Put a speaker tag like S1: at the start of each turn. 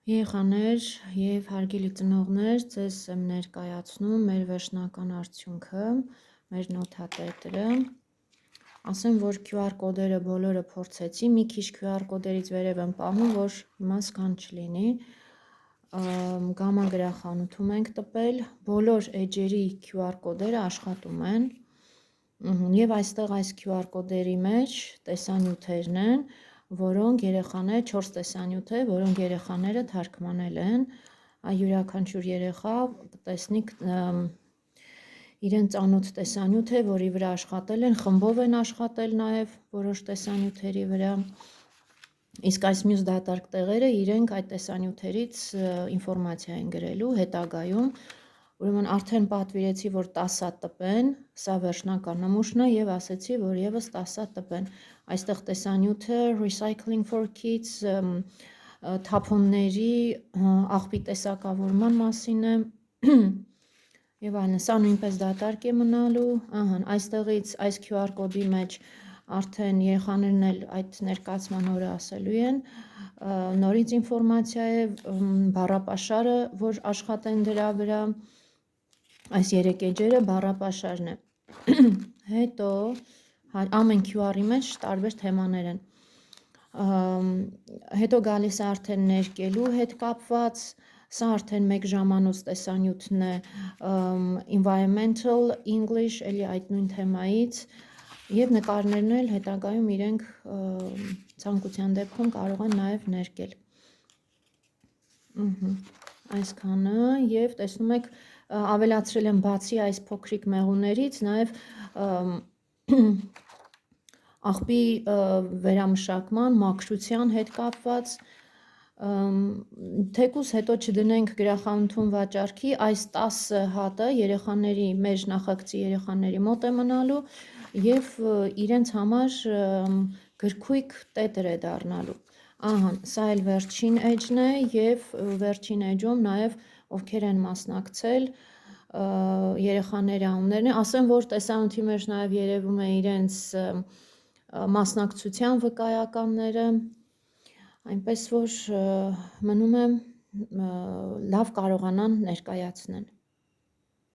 S1: Երեխաներ և հարգելի ծնողներ, ձեզ եմ ներկայացնում մեր վերջնական արդյունքը, մեր նոթատետրը, ասեմ, որ QR կոդերը բոլորը փորձեցի, մի քիչ QR կոդերից վերև եմ պահում, որ հիմա սքան չլինի, գամա գրախանութում ենք տպել, բոլոր էջերի QR կոդերը աշխատում են, և այստեղ այս QR կոդերի մեջ տեսանյութերն են, որոնք երեխաները 4 տեսանյութ է, որոնք երեխաները թարգմանել են, յուրաքանչյուր երեխա տեսնի իրեն ծանոթ տեսանյութ է, որի վրա աշխատել են, խմբով են աշխատել նաև որոշ տեսանյութերի վրա, իսկ այս մյուս դատարկ տեղերը իրենք այդ տեսանյութերից ինֆորմացիա են գրելու հետագայում, ուրեմն արդեն պատվիրեցի, որ 10 տպեն, սա վերջնական նմուշն է և ասեցի, որ ևս 10 տպեն, այստեղ տեսանյութը Recycling for Kids թափոնների աղբի տեսակավորման մասին է և այլն, սա նույնպես դատարկ է մնալու, այստեղից այս QR կոդի մեջ արդեն երեխաներն էլ այդ ներկայացման օրը ասելու են, նորից ինֆորմացիա է, բառապաշարը, որ աշխատեն դրա վրա, այս 3 էջերը բառապաշարն է, հետո ամեն QR-ի մեջ տարբեր թեմաներ են, հետո գալիս է արդեն ներկելու հետ կապված, սա արդեն 1 ժամանոց տեսանյութն է Environmental English, էլի այդ նույն թեմայից, և նկարներն էլ հետագայում իրենք ցանկության դեպքում կարող են նաև ներկել, այսքանը և տեսնում եք ավելացրել եմ բացի այս փոքրիկ մեղուներից, նաև աղբի վերամշակման, մաքրության հետ կապված, թեկուզ հետո չդնենք գրախանութում վաճառքի, այս 10 հատը երեխաների, մեր նախագծի երեխաների մոտ է մնալու և իրենց համար գրքույկ տետր է դառնալու, սա էլ վերջին էջն է և վերջին էջում նաև ովքեր են մասնակցել, երեխաների անուններն է, ասեմ, որ տեսանյութի մեջ նաև երևում է իրենց մասնակցության վկայականները, այնպես որ մնում է լավ կարողանան ներկայացնեն։